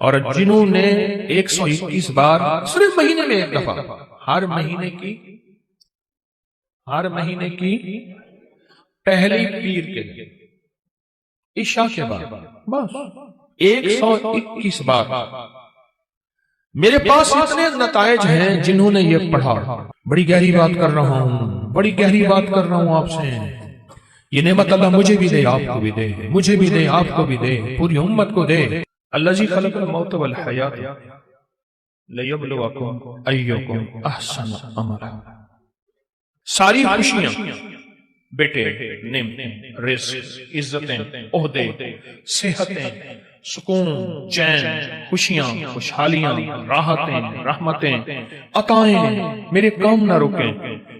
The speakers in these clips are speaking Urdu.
اور جنہوں نے 121 بار صرف مہینے میں ایک دفعہ، ہر مہینے کی پہلی پیر کے دن عشاء کے بعد بس 121 بار. میرے پاس اتنے نتائج ہیں جنہوں نے یہ پڑھا. بڑی گہری بات کر رہا ہوں آپ سے. یہ نعمت اللہ مجھے بھی دے، آپ کو بھی دے، مجھے بھی دے، آپ کو بھی دے، پوری امت کو دے. الذی خلق الموت والحیات لیبلوکم ایکم احسن عملا. ساری خوشیاں، بیٹے، نعمتیں، رزق، عزتیں، عہدے، صحتیں، سکون، چین، خوشیاں، خوشحالیاں، راحتیں، رحمتیں، عطائیں میرے کام نہ رکیں،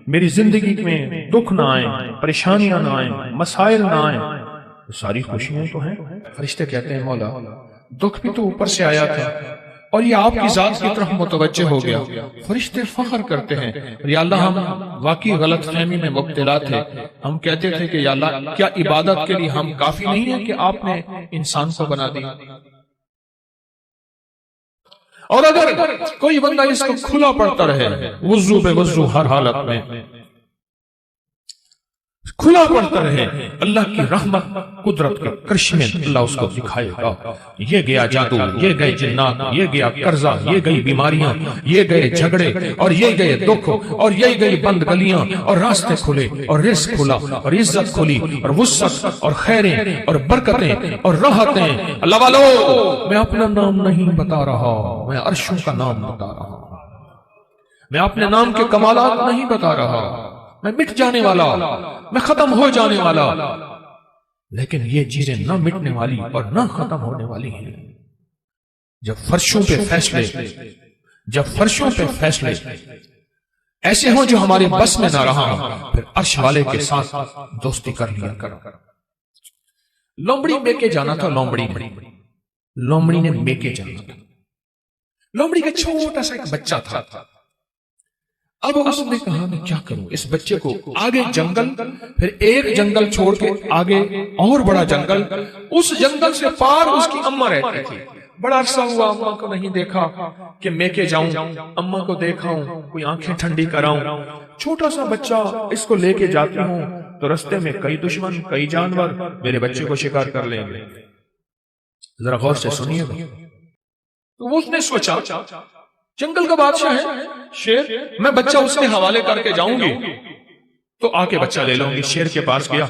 میری زندگی میں دکھ نہ آئیں، پریشانیاں نہ آئیں، مسائل نہ آئیں. ساری خوشیاں تو ہیں. فرشتے کہتے ہیں مولا دکھ بھی تو اوپر سے آیا تھا اور یہ آپ کی ذات کی طرف متوجہ ہو گیا. فرشتے فخر کرتے ہیں یا اللہ ہم واقعی غلط فہمی میں مبتلا تھے. ہم کہتے تھے کہ یا اللہ کیا عبادت کے لیے ہم کافی نہیں ہیں کہ آپ نے انسان کو بنا دیا. اور اگر کوئی بندہ اس کو کھلا پڑتا رہے وضو بے وضو ہر حالت میں کھلا پڑتا رہے، اللہ کی رحمت قدرت کے کرشمے اللہ اس کو دکھائے گا. یہ گیا جادو، یہ گئے جنات، یہ گیا قرضہ، یہ گئی بیماریاں، یہ گئے جھگڑے، اور یہ گئے دکھ، اور یہ گئی بند گلیاں، اور راستے کھلے، اور رزق کھلا، اور عزت کھلی، اور وسعت، اور خیریں، اور برکتیں، اور راحتیں. اللہ والو میں اپنا نام نہیں بتا رہا، میں عرشوں کا نام بتا رہا ہوں. میں اپنے نام کے کمالات نہیں بتا رہا. میں مٹ جانے والا، میں ختم ہو جانے والا، لیکن یہ چیزیں نہ مٹنے والی اور نہ ختم ہونے والی ہیں. جب فرشوں پہ فیصلے ایسے ہوں جو ہمارے بس میں نہ رہا ہوں، پھر عرش والے کے ساتھ دوستی کر لیا کرو. لومڑی میکے جانا تھا. لومڑی نے میکے جانا تھا. لومڑی کا چھوٹا سا ایک بچہ تھا. اب اس نے کہا میں کیا کروں اس بچے کو. آگے جنگل، پھر ایک جنگل چھوڑ کے آگے اور بڑا جنگل، اس جنگل سے پار اس کی اماں رہتی تھی. بڑا عرصہ ہوا اماں کو نہیں دیکھا کہ میں کے جاؤں، اماں کو دیکھاؤں، کوئی آنکھیں ٹھنڈی کراؤں. چھوٹا سا بچہ اس کو لے کے جاتی ہوں تو رستے میں کئی دشمن، کئی جانور میرے بچے کو شکار کر لیں گے. ذرا غور سے سنیے گا. تو اس نے سوچا جنگل کا بادشاہ ہے شیر، میں بچہ اس کے حوالے کر کے جاؤں گی تو آ کے بچہ لے لوں گی. شیر کے پاس گیا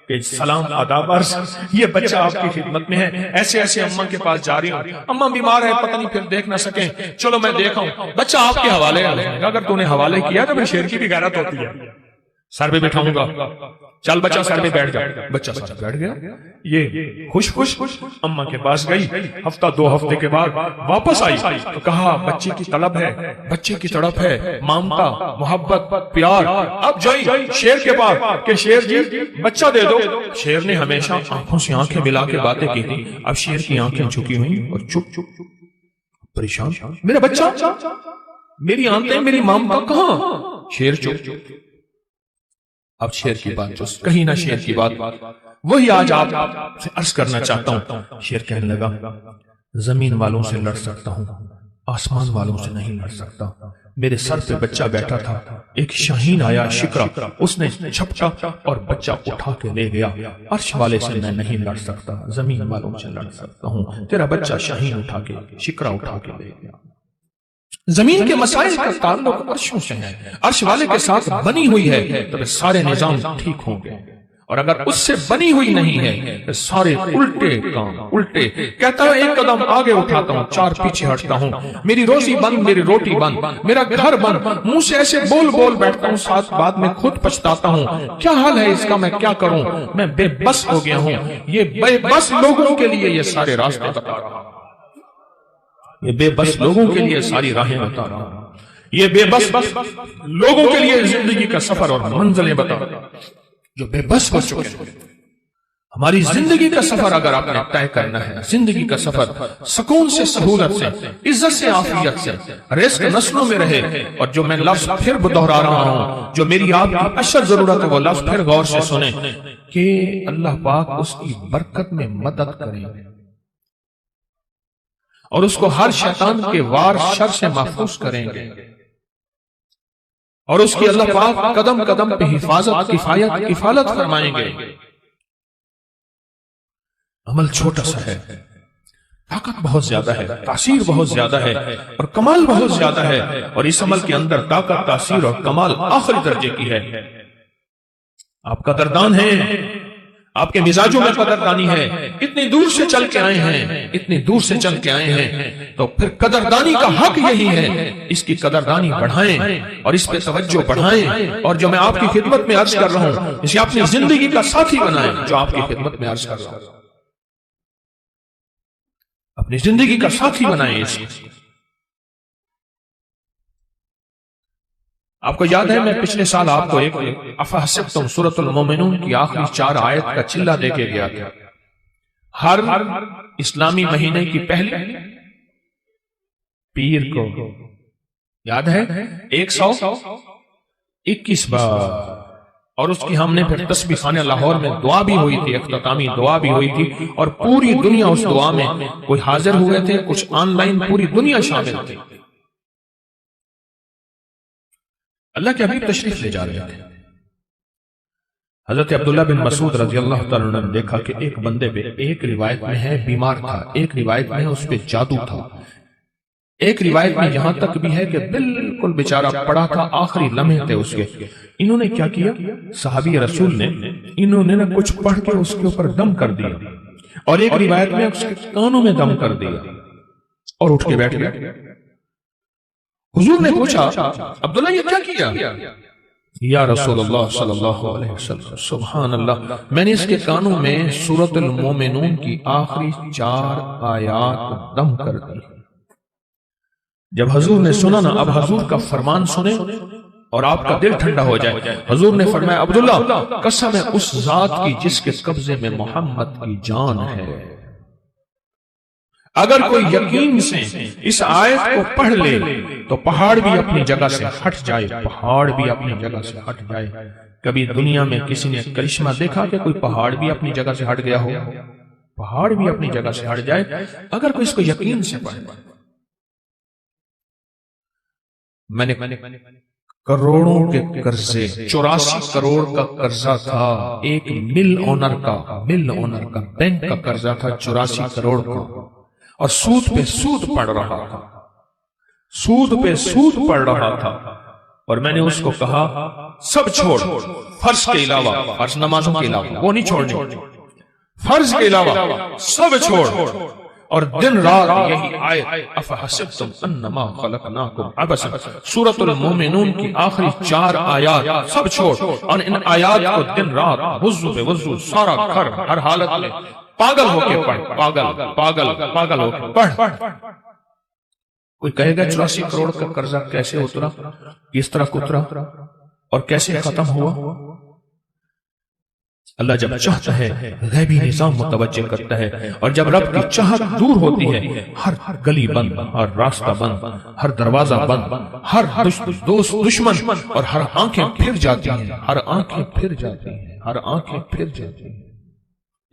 کہ سلام آداب عرض، یہ بچہ آپ کی خدمت میں ہے، ایسے ایسے اماں کے پاس جا رہی ہوں، اماں بیمار ہے پتہ نہیں پھر دیکھ نہ سکیں، چلو میں دیکھاؤں، بچہ آپ کے حوالے. اگر تو نے حوالے کیا تو پھر شیر کی بھی غیرت ہوتی ہے. سر پہ بٹھاؤں گا، چل بچہ سر پہ بیٹھ جا. بچہ سر پہ بیٹھ گیا. یہ خوش اماں کے پاس گئی. ہفتہ 2 ہفتے کے بعد واپس آئی تو کہا بچے کی طلب ہے، بچے کی تڑپ ہے، مامتا، محبت، پیار. اب جائی شیر کے پاس کہ شیر جی بچہ دے دو. شیر نے ہمیشہ آنکھوں سے آنکھیں ملا کے باتیں کی تھی. اب شیر کی آنکھیں جھکی ہوئی اور چپ پریشان. میرا بچہ، میری آنکھیں، میری مامتا کہاں؟ شیر چپ. اب شیر کی بات جو کہیں نہ شیر کی بات وہی آج آپ سے عرض کرنا چاہتا ہوں. شیر کہنے لگا زمین والوں سے لڑ سکتا ہوں، آسمان والوں سے نہیں لڑ سکتا. میرے سر پہ بچہ بیٹھا تھا، ایک شاہین آیا شکرا، اس نے جھپٹا اور بچہ اٹھا کے لے گیا. عرش والے سے میں نہیں لڑ سکتا، زمین والوں سے لڑ سکتا ہوں. تیرا بچہ شاہین اٹھا کے، شکرا اٹھا کے لے گیا. زمین کے مسائل کا تعلق عرشوں سے ہے، عرش والے کے ساتھ بنی ہوئی ہے تو سارے نظام ٹھیک ہوں گے، اور اگر اس سے بنی ہوئی نہیں ہے تو سارے الٹے کام الٹے. کہتا ہے ایک قدم آگے اٹھاتا ہوں، 4 پیچھے ہٹتا ہوں. میری روزی بند، میری روٹی بند، میرا گھر بند. منہ سے ایسے بول بیٹھتا ہوں، ساتھ بعد میں خود پچھتاتا ہوں. کیا حال ہے اس کا، میں کیا کروں؟ میں بے بس ہو گیا ہوں. یہ بے بس لوگوں کے لیے یہ سارے راستے بتا رہا ہوں، یہ بے بس لوگوں کے لیے ساری راہیں بتا رہا ہوں، یہ بے بس لوگوں کے لیے زندگی کا سفر اور منزلیں بتا رہا ہوں جو بے بس ہو چکے ہیں. ہماری زندگی کا سفر اگر آپ نے طے کرنا ہے، زندگی کا سفر سکون سے، سہولت سے، عزت سے، عافیت سے، رزق نسلوں میں رہے. اور جو میں لفظ پھر دہرا رہا ہوں، جو میری آپ کی اشد ضرورت ہے، وہ لفظ پھر غور سے سنیں کہ اللہ پاک اس کی برکت میں مدد کرے. اور اس کو ہر شیطان کے وار شر سے محفوظ کریں گے، اور اس کی اللہ پاک قدم قدم پہ حفاظت کفالت فرمائیں گے۔ عمل چھوٹا سا ہے، طاقت بہت زیادہ ہے، تاثیر بہت زیادہ ہے، اور کمال بہت زیادہ ہے، اور اس عمل کے اندر طاقت، تاثیر اور کمال آخری درجے کی ہے۔ آپ قدردان ہیں، آپ کے مزاجوں میں قدردانی ہے، اتنی دور سے چل کے آئے ہیں، اتنی دور سے چل کے آئے ہیں، تو پھر قدردانی کا حق یہی ہے، اس کی قدردانی بڑھائیں اور اس پہ توجہ بڑھائیں، اور جو میں آپ کی خدمت میں عرض کر رہا ہوں اسے اپنی زندگی کا ساتھی بنائیں، جو آپ کی خدمت میں عرض کر رہا ہوں اپنی زندگی کا ساتھی بنائیں اس کو۔ آپ کو یاد ہے میں پچھلے سال آپ کو ایک افحسبتم سورۃ المومنون کی آخری 4 آیت کا چلہ دے کے گیا تھا۔ ہر اسلامی مہینے کی پہلی پیر کو یاد ہے 121 بار، اور اس کی ہم نے پھر تسبیح خانہ لاہور میں دعا بھی ہوئی تھی، اختتامی دعا بھی ہوئی تھی، اور پوری دنیا اس دعا میں، کوئی حاضر ہوئے تھے، کچھ آن لائن، پوری دنیا شامل تھی۔ اللہ کے حبیب تشریف لے جا رہے تھے۔ حضرت عبداللہ بن مسعود رضی اللہ تعالیٰ عنہ نے دیکھا کہ ایک بندے پہ، ایک روایت میں ہے بیمار تھا، ایک روایت میں ہے اس پہ جادو تھا، ایک روایت میں یہاں تک بھی ہے کہ بالکل بیچارہ پڑا تھا، آخری لمحے تھے اس کے۔ انہوں نے کیا کیا؟ صحابی رسول نے انہوں نے کچھ پڑھ کے اس کے اوپر دم کر دیا، اور ایک روایت میں اس کے کانوں میں دم کر دیا اور اٹھ کے بیٹھ گئے۔ حضور نے پوچھا عبداللہ یہ کیا کیا؟ یا رسول اللہ صلی اللہ علیہ وسلم، سبحان اللہ، میں نے اس کے کانوں میں سورۃ المومنون کی آخری 4 آیات دم کر دی۔ جب حضور نے سنا نا، اب حضور کا فرمان سنیں اور آپ کا دل ٹھنڈا ہو جائے۔ حضور نے فرمایا عبداللہ قسم ہے اس ذات کی جس کے قبضے میں محمد کی جان ہے، اگر کوئی یقین سے اس آیت کو پڑھ لے تو پہاڑ بھی اپنی جگہ سے ہٹ جائے، پہاڑ بھی اپنی جگہ سے ہٹ جائے۔ کبھی دنیا میں کسی نے کرشمہ دیکھا کہ کوئی پہاڑ بھی اپنی جگہ سے ہٹ گیا ہو؟ پہاڑ بھی اپنی جگہ سے ہٹ جائے اگر کوئی اس کو یقین سے پڑھے۔ میں نے کروڑوں کے قرضے، 84 کروڑ کا قرضہ تھا، ایک مل اونر کا بینک کا قرضہ تھا 84 کروڑ کا، اور سود پہ سود پڑ رہا تھا، سود پہ سود پڑ رہا تھا، اور میں نے اس کو کہا سب چھوڑ، فرض کے علاوہ، فرض نمازوں کے علاوہ وہ نہیں چھوڑنی، فرض کے علاوہ سب چھوڑ، اور دن رات یہی آیت افحسبتم انما خلقناکم عبثا، سورۃ المومنون کی آخری 4 آیات سب چھوڑ، اور ان آیات کو دن رات وضو پہ وضو، سارا گھر ہر حالت میں پاگل ہو کے پڑھ، پاگل ہو کے پڑھ۔ کوئی کہے گا 84 کروڑ کا قرضہ کیسے اترا، کس طرح اترا اور کیسے ختم ہوا؟ اللہ جب چاہتا ہے غیبی نظام متوجہ کرتا ہے، اور جب رب کی چاہت دور ہوتی ہے ہر گلی بند، ہر راستہ بند، ہر دروازہ بند، ہر دوست دشمن، اور ہر آنکھیں پھر جاتی ہیں، ہر آنکھیں پھر جاتی ہیں، ہر آنکھیں پھر جاتی ہیں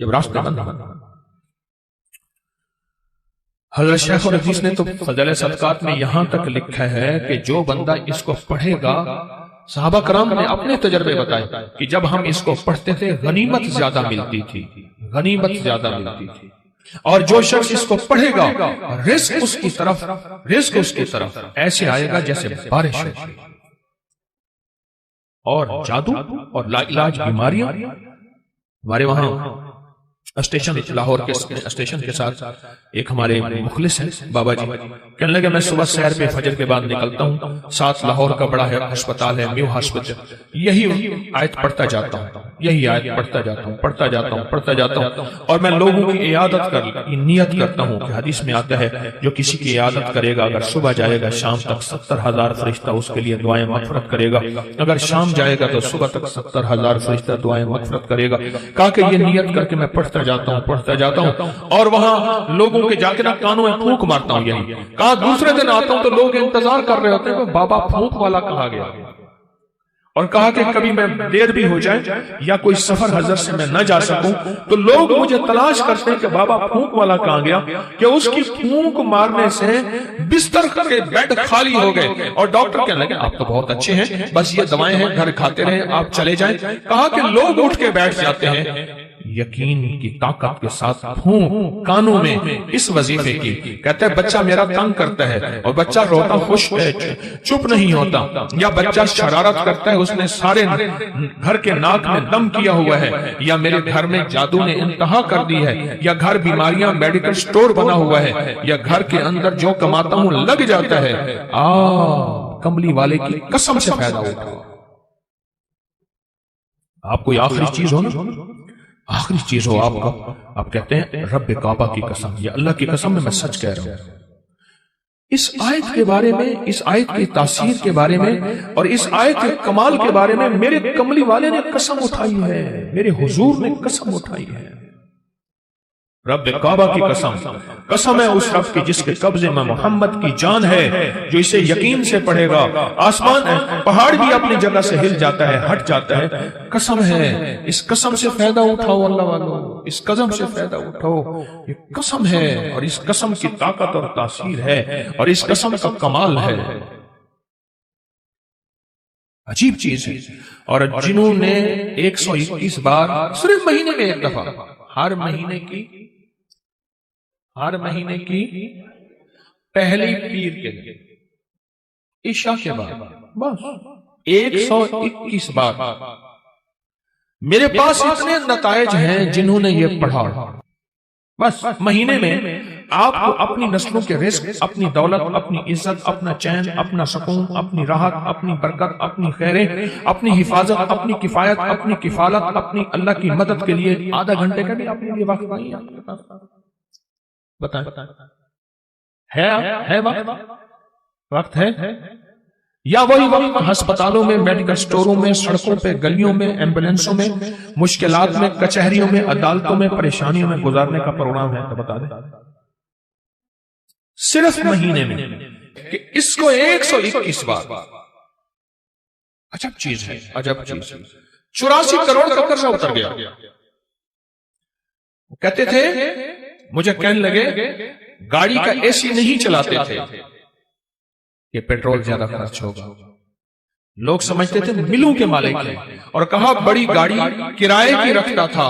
جب راستہ بند۔ حضرت شیخ الحدیث نے تو فضائل صدقات میں یہاں تک لکھا ہے کہ جو بندہ اس کو پڑھے گا، صحابہ کرام نے اپنے تجربے بتائے کہ جب ہم اس کو پڑھتے تھے غنیمت زیادہ ملتی تھی، غنیمت زیادہ ملتی تھی، اور جو شخص اس کو پڑھے گا رزق اس کی طرف ایسے آئے گا جیسے بارش ہوتی، اور جادو اور لا علاج بیماریاں۔ ہمارے وہاں اسٹیشن لاہور کے اسٹیشن کے ساتھ ایک ہمارے مخلص ہیں بابا جی، کہنے لگے میں صبح سیر پہ فجر کے بعد نکلتا ہوں، ساتھ لاہور کا بڑا ہسپتال ہے میو ہاسپٹل، یہی آیت پڑھتا جاتا ہوں، یہی آیت پڑھتا جاتا ہوں، اور میں لوگوں کی عیادت کر نیت کرتا ہوں کہ حدیث میں آتا ہے جو کسی کی عیادت کرے گا، اگر صبح جائے گا شام تک 70,000 فرشتہ اس کے لیے دعائیں مغفرت کرے گا، اگر شام جائے گا تو صبح تک 70,000 فرشتہ دعائیں مغفرت کرے گا۔ کہا کہ یہ نیت کر کے میں پڑھتا جاتا ہوں، اور وہاں لوگوں کے جا کے نا کانوں میں پھونک مارتا ہوں یہی۔ کہا دوسرے دن آتا ہوں تو لوگ انتظار کر رہے ہوتے ہیں کہ بابا پھونک والا کہا گیا، اور کہا کہ کبھی میں دیر بھی ہو جائے یا کوئی سفر حضرت سے میں نہ جا سکوں تو لوگ مجھے تلاش کرتے ہیں کہ بابا پھونک والا کہاں گیا، کہ اس کی پھونک مارنے سے بستر کے بیڈ خالی ہو گئے اور ڈاکٹر کہنے لگے آپ تو بہت اچھے ہیں، بس یہ دوائیں ہیں گھر کھاتے رہیں، آپ چلے جائیں۔ کہا کہ لوگ اٹھ کے بیٹھ جاتے ہیں یقین کی طاقت کے ساتھ پھونک کانوں میں اس وظیفے کی، کہتے ہیں بچہ میرا تنگ کرتا ہے اور بچہ روتا خوش ہے چپ نہیں ہوتا، یا بچہ شرارت کرتا ہے اس نے سارے گھر کے ناک میں دم کیا ہوا ہے، یا میرے گھر میں جادو نے انتہا کر دی ہے، یا گھر بیماریاں میڈیکل سٹور بنا ہوا ہے، یا گھر کے اندر جو کماتا ہوں لگ جاتا ہے، کملی والے کی قسم سے فائدہ اٹھا۔ آپ کوئی آخری چیز ہو نا، آخری چیز ہو آپ کا، آپ کہتے ہیں رب کعبہ کی قسم، یا اللہ کی قسم میں سچ کہہ رہا ہوں۔ اس آیت کے بارے میں، اس آیت کی تاثیر کے بارے میں اور اس آیت کے کمال کے بارے میں میرے کملی والے نے قسم اٹھائی ہے، میرے حضور نے قسم اٹھائی ہے، رب کعبہ کی قسم، قسم ہے اس رب کی جس کے قبضے میں محمد کی جان ہے، جو اسے یقین سے پڑھے گا آسمان پہاڑ بھی اپنی جگہ سے ہل جاتا ہے، ہٹ جاتا ہے، قسم ہے، اس قسم سے فائدہ اٹھاؤ اللہ والو، اس قسم سے فائدہ اٹھاؤ، یہ قسم ہے اور اس قسم کی طاقت اور تاثیر ہے اور اس قسم کا کمال ہے، عجیب چیز ہے۔ اور جنہوں نے 121 بار صرف مہینے میں ایک دفعہ، ہر مہینے کی پہلی پیر کے دن عشاء کے بعد بس 121 بار، میرے پاس اتنے نتائج ہیں جنہوں نے یہ پڑھا، بس مہینے میں آپ کو اپنی نسلوں کے رزق، اپنی دولت، اپنی عزت، اپنا چین، اپنا سکون، اپنی راحت، اپنی برکت، اپنی خیریں، اپنی حفاظت، اپنی کفایت، اپنی کفالت، اپنی اللہ کی مدد کے لیے آدھا گھنٹے کا بھی اپنے لیے وقت نہیں ہے، بتائیں ہے وقت ہے، یا وہی وقت ہسپتالوں میں، میڈیکل سٹوروں میں، سڑکوں پہ، گلیوں میں، ایمبولینسوں میں، مشکلات میں، کچہریوں میں، عدالتوں میں، پریشانیوں میں گزارنے کا پروگرام ہے تو بتا دیں، صرف مہینے میں کہ اس کو 121 بار، عجب چیز ہے، عجب چیز ہے۔ 84 کروڑ کا قرضہ اتر گیا، کہتے تھے، مجھے کہنے لگے گاڑی کا اے سی نہیں چلاتے تھے کہ پیٹرول زیادہ خرچ ہوگا، لوگ سمجھتے تھے ملوں کے مالک ہیں، اور کہا بڑی گاڑی کرائے کی رکھتا تھا،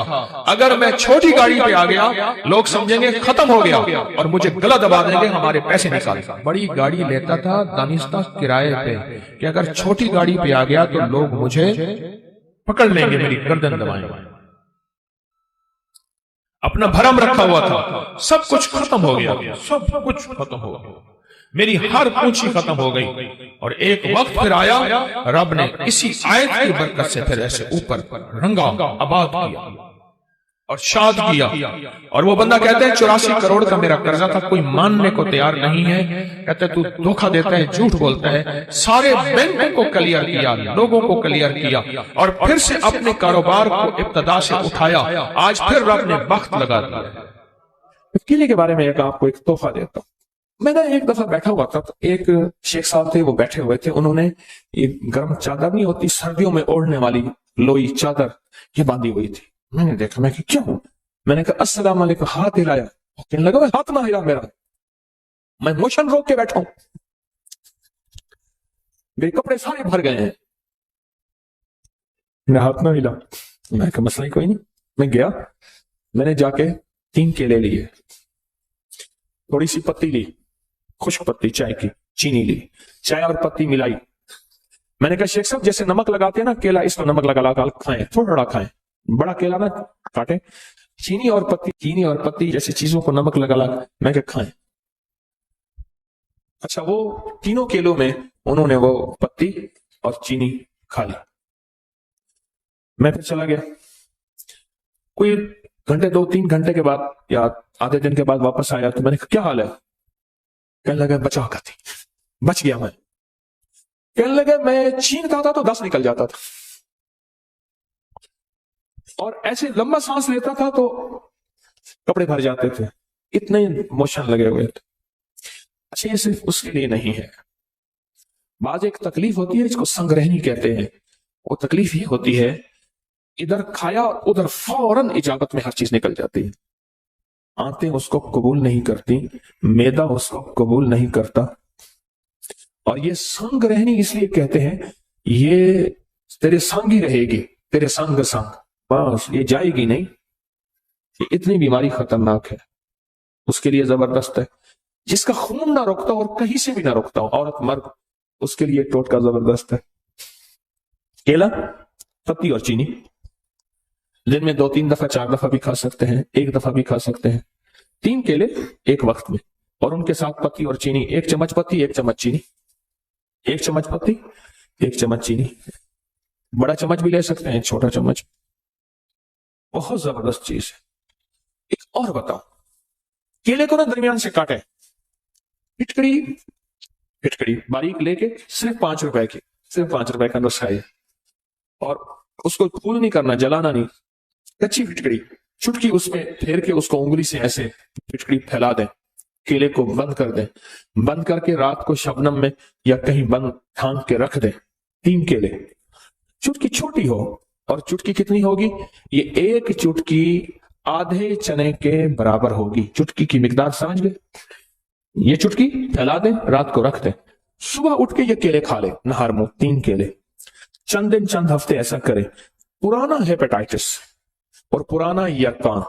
اگر میں چھوٹی گاڑی پہ آ گیا لوگ سمجھیں گے ختم ہو گیا اور مجھے گلا دبا دیں گے، ہمارے پیسے نکال۔ بڑی گاڑی لیتا تھا دانستہ کرائے پہ کہ اگر چھوٹی گاڑی پہ آ گیا تو لوگ مجھے پکڑ لیں گے، میری گردن دبائیں گے۔ اپنا بھرم رکھا ہوا تھا، سب کچھ ختم ہو گیا، سب کچھ ختم ہو گیا، میری ہر پونچھی ختم ہو گئی، اور ایک وقت پھر آیا، رب نے اسی آیت کی برکت سے پھر ایسے اوپر رنگا آباد کیا اور شاد کیا، اور وہ بندہ کہتا ہے 84 کروڑ کا میرا قرضہ تھا، کوئی ماننے کو تیار نہیں ہے، کہتا ہے تو دھوکہ دیتا ہے، جھوٹ بولتا ہے، سارے بینکوں کو کلیئر کیا، لوگوں کو کلیئر کیا، اور پھر سے اپنے کاروبار کو ابتدا سے اٹھایا، آج پھر رب نے وقت لگا دیا۔ قلعے کے بارے میں آپ کو ایک تحفہ دیتا ہوں، میں نے ایک دفعہ بیٹھا ہوا تھا، ایک شیخ صاحب تھے، وہ بیٹھے ہوئے تھے، انہوں نے یہ گرم چادر نہیں ہوتی سردیوں میں اوڑھنے والی لوئی چادر یہ باندھی ہوئی تھی، میں نے دیکھا، میں کہ کیوں؟ میں نے کہا السلام علیکم، ہاتھ ہلایا، کہنے لگا ہاتھ نہ ہلا میرا، میں موشن روک کے بیٹھا ہوں، میرے کپڑے سارے بھر گئے ہیں، میرا ہاتھ نہ ہلا، میں کہا مسئلہ کوئی نہیں، میں گیا، میں نے جا کے 3 کیلے لیے، تھوڑی سی پتی لی، خشک پتی چائے کی، چینی لی، چائے اور پتی ملائی، میں نے کہا شیخ صاحب جیسے نمک لگاتے ہیں نا کیلا، اس کو نمک لگا لگا کھائیں، تھوڑا کھائیں، بڑا کیلا نہ کاٹیں، چینی اور پتی جیسے چیزوں کو نمک لگا لگا، میں کہا کھائیں۔ اچھا، وہ 3 کیلوں میں انہوں نے وہ پتی اور چینی کھا لی، میں پھر چلا گیا، کوئی گھنٹے 2-3 گھنٹے کے بعد یا آدھے دن کے بعد واپس آیا تو میں نے کہا کیا حال ہے؟ کہنے لگا بچا کرتی، بچ گیا میں، کہنے لگا میں چھینتا تھا تو 10 نکل جاتا تھا، اور ایسے لمبا سانس لیتا تھا تو کپڑے بھر جاتے تھے، اتنے موشن لگے ہوئے تھے۔ اچھا، یہ صرف اس کے لیے نہیں ہے، بعض ایک تکلیف ہوتی ہے، اس کو سنگ رہنی کہتے ہیں، وہ تکلیف یہ ہوتی ہے ادھر کھایا ادھر فوراً اجابت میں ہر چیز نکل جاتی ہے. آنتیں اس کو قبول نہیں کرتی, میدا اس کو قبول نہیں کرتا. اور یہ سنگ رہنی اس لیے کہتے ہیں یہ تیرے سنگ ہی رہے گی, تیرے سنگ سنگ, بس یہ جائے گی نہیں. یہ اتنی بیماری خطرناک ہے, اس کے لیے زبردست ہے. جس کا خون نہ روکتا اور کہیں سے بھی نہ روکتا ہو, عورت مرد, اس کے لیے ٹوٹکا زبردست ہے. کیلا, پتی اور چینی, دن میں 2-3 دفعہ 4 دفعہ بھی کھا سکتے ہیں, 1 دفعہ بھی کھا سکتے ہیں. 3 کیلے ایک وقت میں, اور ان کے ساتھ پتی اور چینی, 1 چمچ پتی 1 چمچ چینی, 1 چمچ پتی 1 چمچ چینی. بڑا چمچ بھی لے سکتے ہیں, چھوٹا چمچ. بہت زبردست چیز ہے. ایک اور بتاؤ, کیلے کو نا درمیان سے کاٹے, پھٹکڑی باریک لے کے صرف 5 روپے کی, صرف 5 روپے کا نسخہ ہے. اور اس کو پھول نہیں کرنا, جلانا نہیں, کچی پھٹکڑی, چٹکی اس میں پھیر کے اس کو انگلی سے ایسے پھٹکڑی پھیلا دیں, کیلے کو بند کر دیں, بند کر کے رات کو شبنم میں یا کہیں بند ڈھانک کے رکھ دیں. 3 کیلے, چٹکی چھوٹی ہو, اور چٹکی کتنی ہوگی, یہ 1 چٹکی آدھے چنے کے برابر ہوگی. چٹکی کی مقدار سمجھ گئے, یہ چٹکی پھیلا دیں, رات کو رکھ دیں, صبح اٹھ کے یہ کیلے کھا لیں نہار منہ. 3 کیلے, چند دن چند ہفتے ایسا کریں. پرانا ہیپیٹائٹس اور پرانا یقان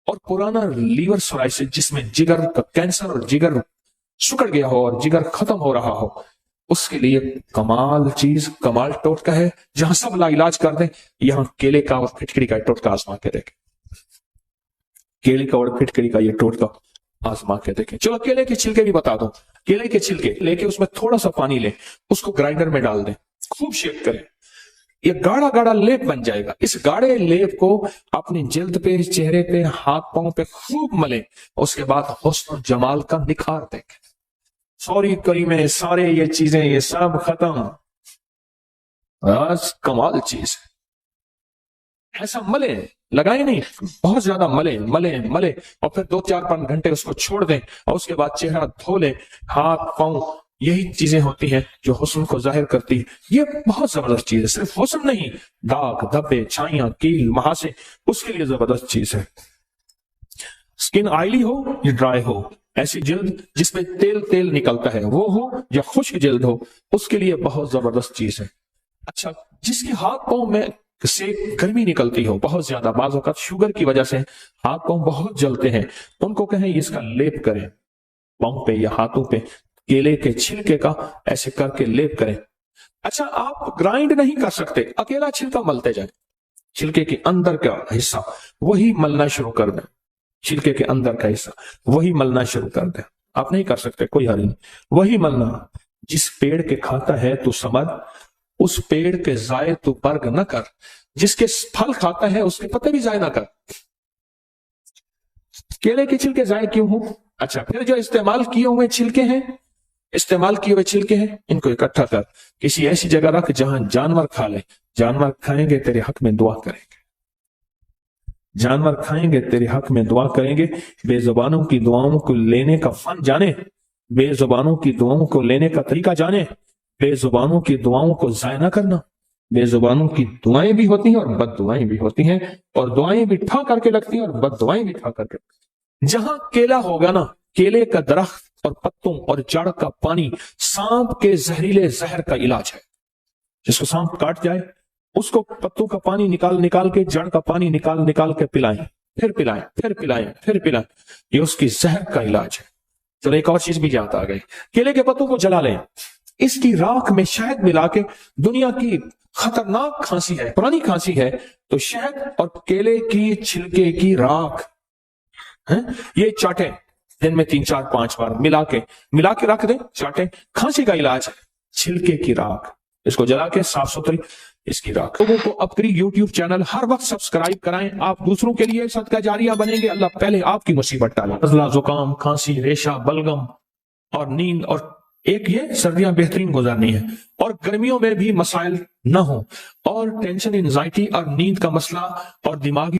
اور پرانا لیور سورائسس, جس میں جگر کا کینسر اور جگر سکڑ گیا ہو اور جگر ختم ہو رہا ہو, اس کے لیے کمال چیز, کمال ٹوٹکا ہے. جہاں سب لا علاج کر دیں, یہاں کیلے کا اور پھٹکڑی کا ٹوٹکا آزما کے دیکھیں. کیلے کا اور پھٹکڑی کا یہ ٹوٹکا آزما کے دیکھیں. چلو کیلے کے چھلکے بھی بتا دو. کیلے کے چھلکے لے کے اس میں تھوڑا سا پانی لیں, اس کو گرائنڈر میں ڈال دیں, خوب شیک کریں. یہ گاڑا گاڑا لیپ بن جائے گا. اس گاڑے لیپ کو اپنی جلد پہ, چہرے پہ, ہاتھ پاؤں پہ خوب ملیں. اس کے بعد حسن و جمال کا نکھار دیکھیں. سوری کریمیں, سارے یہ چیزیں, یہ سب ختم. بس کمال چیز ہے. ایسا ملے, لگائیں نہیں, بہت زیادہ ملے اور پھر 2-4-5 گھنٹے اس کو چھوڑ دیں, اور اس کے بعد چہرہ دھو لیں, ہاتھ پاؤں. یہی چیزیں ہوتی ہیں جو حسن کو ظاہر کرتی ہے. یہ بہت زبردست چیز ہے. صرف حسن نہیں, داغ دھبے, چھائیاں, کیل, مہاسے, اس کے لیے زبردست چیز ہے. سکن آئلی ہو یا ڈرائی ہو, ایسی جلد جس میں تیل نکلتا ہے وہ ہو یا خشک جلد ہو, اس کے لیے بہت زبردست چیز ہے. اچھا, جس کے ہاتھ پاؤں میں سے گرمی نکلتی ہو بہت زیادہ, بعض اوقات شوگر کی وجہ سے ہاتھ پاؤں بہت جلتے ہیں, ان کو کہیں اس کا لیپ کریں پاؤں پہ یا ہاتھوں پہ. کیلے کے چھلکے کا ایسے کر کے لیپ کریں. اچھا, آپ گرائنڈ نہیں کر سکتے, اکیلا چھلکا ملتے جائیں. چھلکے کے اندر کا حصہ وہی ملنا شروع کر دیں. چھلکے کے اندر کا حصہ وہی ملنا شروع کر دیں. آپ نہیں کر سکتے, کوئی حل نہیں, وہی ملنا. جس پیڑ کے کھاتا ہے تو سمجھ, اس پیڑ کے ضائع تو برگ نہ کر. جس کے پھل کھاتا ہے اس کے پتے بھی ضائع نہ کر. کیلے کے چھلکے ضائع کیوں ہوں؟ اچھا, پھر جو استعمال کیے ہوئے چھلکے ہیں, ان کو اکٹھا کر کسی ایسی جگہ رکھ جہاں جانور کھا لیں. جانور کھائیں گے تیرے حق میں دعا کریں گے. جانور کھائیں گے تیرے حق میں دعا کریں گے. بے زبانوں کی دعاؤں کو لینے کا فن جانے, بے زبانوں کی دعاؤں کو لینے کا طریقہ جانے. بے زبانوں کی دعاؤں کو ضائع نہ کرنا. بے زبانوں کی دعائیں بھی ہوتی ہیں اور بد دعائیں بھی ہوتی ہیں, اور دعائیں بھی ٹھا کر کے لگتی ہیں اور بد دعائیں بھی ٹھا کر کے. جہاں کیلا ہوگا نا, کیلے کا درخت اور پتوں اور جڑ کا پانی سانپ کے زہریلے زہر کا علاج ہے. جس کو سانپ کاٹ جائے اس کو پتوں کا پانی نکال کے, جڑ کا پانی نکال کے پلائیں, پھر پلائیں. یہ اس کی زہر کا علاج ہے. چلو ایک اور چیز بھی یاد آ گئی. کیلے کے پتوں کو جلا لیں, اس کی راکھ میں شہد ملا کے. دنیا کی خطرناک کھانسی ہے, پرانی کھانسی ہے, تو شہد اور کیلے کی چھلکے کی راکھ یہ چاٹیں, دن میں 3-4-5 بار ملا کے رکھ دیں, چاٹیں. کھانسی کا علاج ہے چھلکے کی راکھ. اس کو جلا کے صاف ستھری اس کی راکھ. لوگوں کو اپنی یوٹیوب چینل ہر وقت سبسکرائب کرائیں. آپ دوسروں کے لیے صدقہ جاریہ بنیں گے. اللہ پہلے آپ کی مصیبت ڈالے. نزلہ, زکام, کھانسی, ریشہ, بلغم اور نیند, اور ایک یہ سردیاں بہترین گزارنی ہے, اور گرمیوں میں بھی مسائل نہ ہوں, اور ٹینشن, انزائٹی اور نیند کا مسئلہ اور دماغی